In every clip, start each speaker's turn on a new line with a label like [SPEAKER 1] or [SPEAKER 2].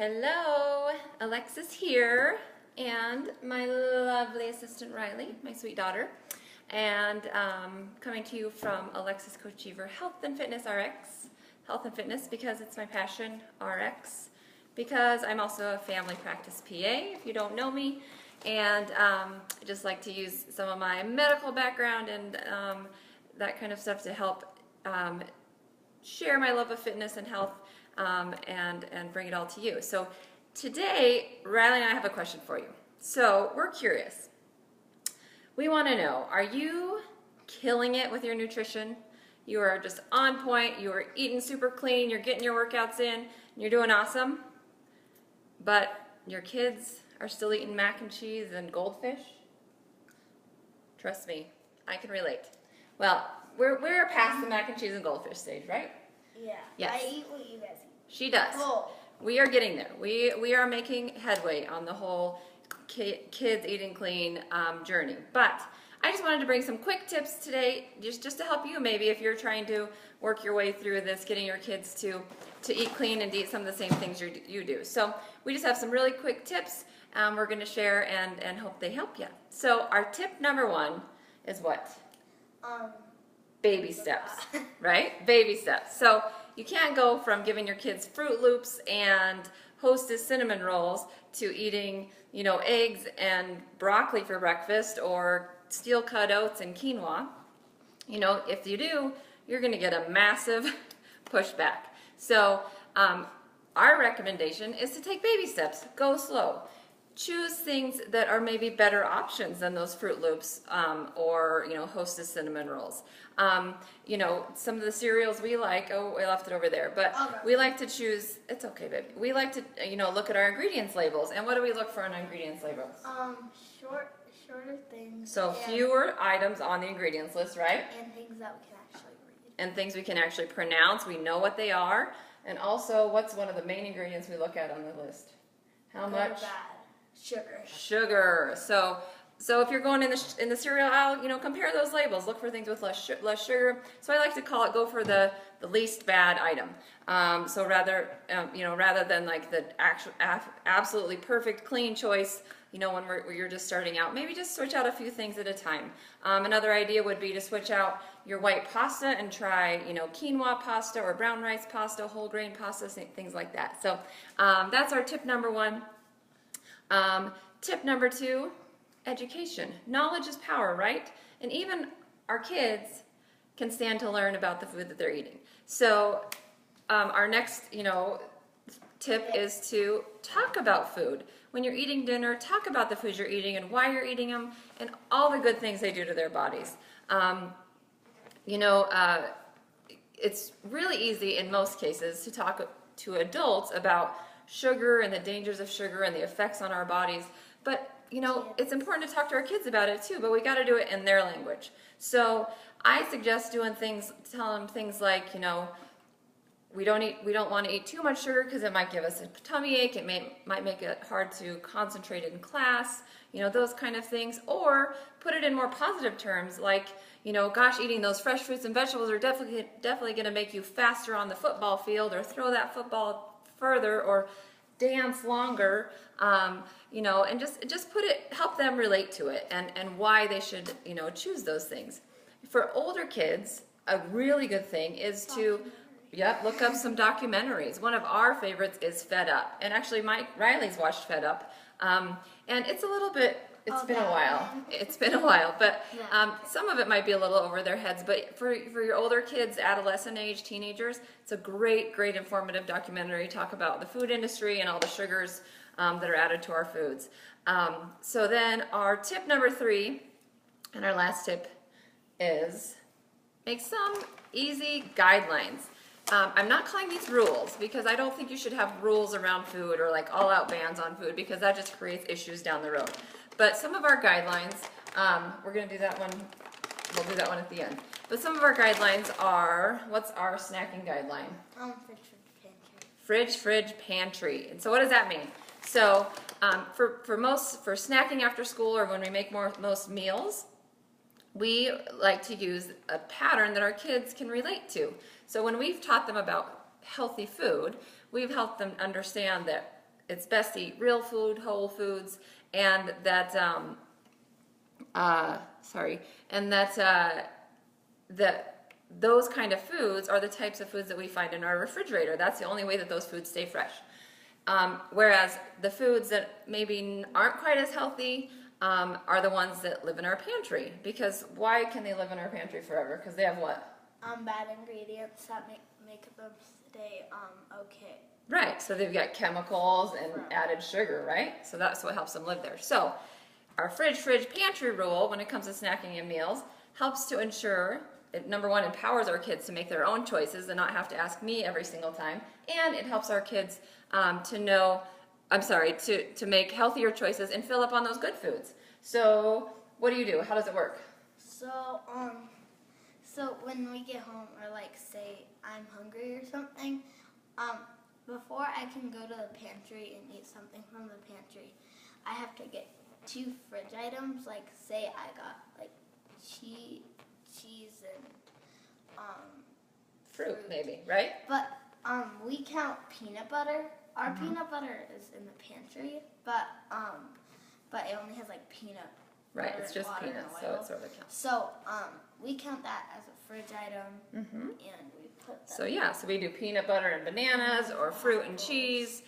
[SPEAKER 1] Hello, Alexis here, and my lovely assistant Riley, my sweet daughter, and coming to you from Alexis Coachever Health and Fitness RX. Health and Fitness because it's my passion, RX, because I'm also a family practice PA, if you don't know me, and I just like to use some of my medical background and that kind of stuff to help share my love of fitness and health and bring it all to you. So today, Riley and I have a question for you. So we're curious. We want to know, are you killing it with your nutrition? You are just on point, you are eating super clean, you're getting your workouts in, you're doing awesome, but your kids are still eating mac and cheese and goldfish? Trust me, I can relate. Well, we're past the mac and cheese and goldfish stage, right?
[SPEAKER 2] Yeah.
[SPEAKER 1] Yes.
[SPEAKER 2] I eat what you guys eat.
[SPEAKER 1] She does.
[SPEAKER 2] Oh.
[SPEAKER 1] We are getting there. We are making headway on the whole kids eating clean journey. But I just wanted to bring some quick tips today, just to help you maybe if you're trying to work your way through this, getting your kids to eat clean and to eat some of the same things you do. So we just have some really quick tips we're going to share and hope they help you. So our tip number one is what? Baby steps, right? Baby steps. So you can't go from giving your kids Fruit Loops and Hostess cinnamon rolls to eating, eggs and broccoli for breakfast or steel cut oats and quinoa. If you do, you're going to get a massive pushback. So our recommendation is to take baby steps. Go slow. Choose things that are maybe better options than those Fruit Loops or Hostess cinnamon rolls. Some of the cereals we like. Oh, I left it over there. But we like to choose. It's okay, baby. We like to look at our ingredients labels. And what do we look for on ingredients labels?
[SPEAKER 2] Shorter things.
[SPEAKER 1] So fewer items on the ingredients list, right?
[SPEAKER 2] And things that we can actually read.
[SPEAKER 1] And things we can actually pronounce. We know what they are. And also, what's one of the main ingredients we look at on the list? How much?
[SPEAKER 2] Good or bad. Sugar.
[SPEAKER 1] Sugar. So if you're going in the cereal aisle, compare those labels. Look for things with less sugar. So I like to go for the least bad item. So rather than like the actual absolutely perfect clean choice, when you're just starting out, maybe just switch out a few things at a time. Another idea would be to switch out your white pasta and try quinoa pasta or brown rice pasta, whole grain pasta, things like that. So that's our tip number one. Tip number two, education. Knowledge is power, right? And even our kids can stand to learn about the food that they're eating. So our next, tip is to talk about food. When you're eating dinner, talk about the foods you're eating and why you're eating them and all the good things they do to their bodies. It's really easy in most cases to talk to adults about sugar and the dangers of sugar and the effects on our bodies. But, it's important to talk to our kids about it too, but we got to do it in their language. So I suggest telling them things like, we don't want to eat too much sugar because it might give us a tummy ache. It might make it hard to concentrate in class, those kind of things. Or put it in more positive terms like, gosh, eating those fresh fruits and vegetables are definitely going to make you faster on the football field or throw that football further or dance longer, and just help them relate to it and why they should, choose those things. For older kids, a really good thing is to look up some documentaries. One of our favorites is Fed Up. And actually, Riley's watched Fed Up. And it's it's been a while. It's been a while. But some of it might be a little over their heads. But for your older kids, adolescent age, teenagers, it's a great, great informative documentary. Talk about the food industry and all the sugars that are added to our foods. So then our tip number three, and our last tip is make some easy guidelines. I'm not calling these rules because I don't think you should have rules around food or like all-out bans on food because that just creates issues down the road. But some of our guidelines, we're going to do that one, we'll do that one at the end. But some of our guidelines are, what's our snacking guideline? Fridge, pantry. And so what does that mean? So for snacking after school or when we make most meals, we like to use a pattern that our kids can relate to. So when we've taught them about healthy food, we've helped them understand that it's best to eat real food, whole foods, and that those kind of foods are the types of foods that we find in our refrigerator. That's the only way that those foods stay fresh. Whereas the foods that maybe aren't quite as healthy are the ones that live in our pantry. Because why can they live in our pantry forever? Because they have what?
[SPEAKER 2] Bad ingredients that make them stay okay.
[SPEAKER 1] Right, so they've got chemicals and
[SPEAKER 2] Right.
[SPEAKER 1] added sugar, right? So that's what helps them live there. So our fridge, pantry rule when it comes to snacking and meals helps to ensure, it, number one, empowers our kids to make their own choices and not have to ask me every single time. And it helps our kids to make healthier choices and fill up on those good foods. So what do? How does it work?
[SPEAKER 2] So so when we get home, or like say I'm hungry or something, before I can go to the pantry and eat something from the pantry, I have to get 2 fridge items. Like say I got like cheese and
[SPEAKER 1] Fruit, maybe, right?
[SPEAKER 2] But we count peanut butter. Our peanut butter is in the pantry, but it only has like peanut.
[SPEAKER 1] Right,
[SPEAKER 2] butter
[SPEAKER 1] it's
[SPEAKER 2] and
[SPEAKER 1] just
[SPEAKER 2] water and
[SPEAKER 1] peanuts, so
[SPEAKER 2] oil.
[SPEAKER 1] it sort of counts.
[SPEAKER 2] So we count that as a fridge item, and we put that.
[SPEAKER 1] So yeah, so we do peanut butter and bananas, or fruit and cheese,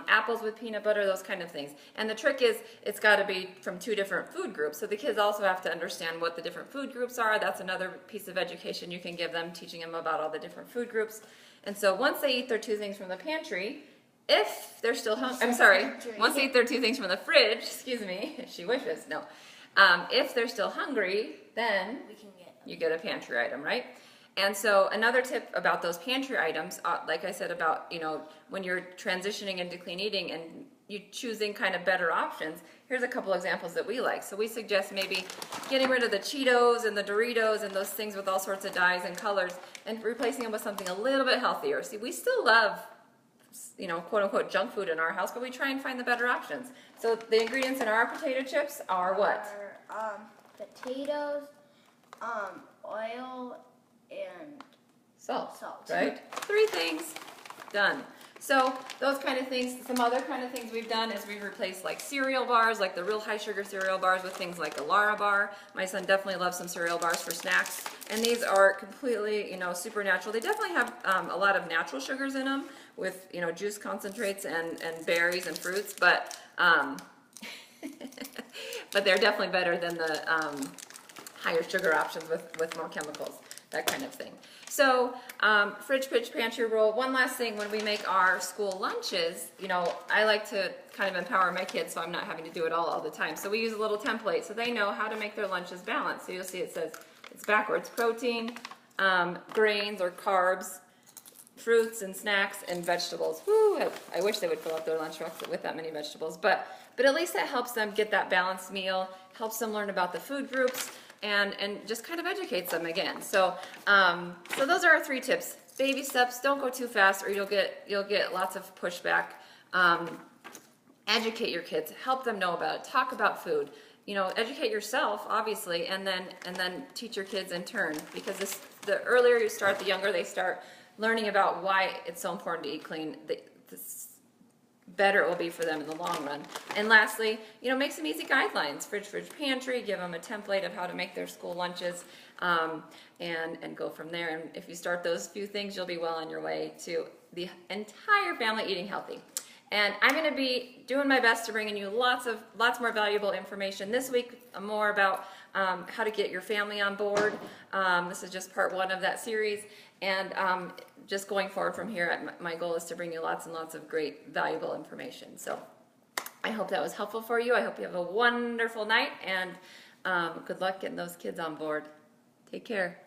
[SPEAKER 1] apples with peanut butter, those kind of things. And the trick is, it's got to be from 2 different food groups. So the kids also have to understand what the different food groups are. That's another piece of education you can give them, teaching them about all the different food groups. And so once they eat their 2 things from the pantry, if they're still hungry, once they eat their 2 things from the fridge, excuse me, if she wishes, no. If they're still hungry, then
[SPEAKER 2] We can get.
[SPEAKER 1] you get a pantry item, right? And so another tip about those pantry items, like I said about, when you're transitioning into clean eating and you choosing kind of better options, here's a couple examples that we like. So we suggest maybe getting rid of the Cheetos and the Doritos and those things with all sorts of dyes and colors and replacing them with something a little bit healthier. See, we still love, quote unquote junk food in our house, but we try and find the better options. So the ingredients in our potato chips are what?
[SPEAKER 2] Potatoes, oil, and
[SPEAKER 1] Salt,
[SPEAKER 2] Salt.
[SPEAKER 1] right? 3 things, done. So those kind of things, some other kind of things we've done is we've replaced like cereal bars, like the real high sugar cereal bars, with things like a Lara bar. My son definitely loves some cereal bars for snacks. And these are completely, super natural. They definitely have a lot of natural sugars in them with, juice concentrates and berries and fruits, but but they're definitely better than the higher sugar options with more chemicals, that kind of thing. So, fridge, pantry rule. One last thing, when we make our school lunches, I like to kind of empower my kids so I'm not having to do it all the time. So we use a little template so they know how to make their lunches balanced. So you'll see it says, it's backwards, protein, grains or carbs, fruits and snacks, and vegetables. Woo, I wish they would fill up their lunchbox with that many vegetables, but at least that helps them get that balanced meal, helps them learn about the food groups, and just kind of educates them again. So so those are our 3 tips. Baby steps, don't go too fast or you'll get lots of pushback. Educate your kids, help them know about it, talk about food. Educate yourself, obviously, and then teach your kids in turn, because the earlier you start, the younger they start learning about why it's so important to eat clean. The better it will be for them in the long run. And lastly, make some easy guidelines. Fridge, pantry, give them a template of how to make their school lunches, and go from there. And if you start those few things, you'll be well on your way to the entire family eating healthy. And I'm going to be doing my best to bring in you lots more valuable information this week, more about how to get your family on board. This is just part 1 of that series. And just going forward from here, my goal is to bring you lots and lots of great, valuable information. So I hope that was helpful for you. I hope you have a wonderful night, and good luck getting those kids on board. Take care.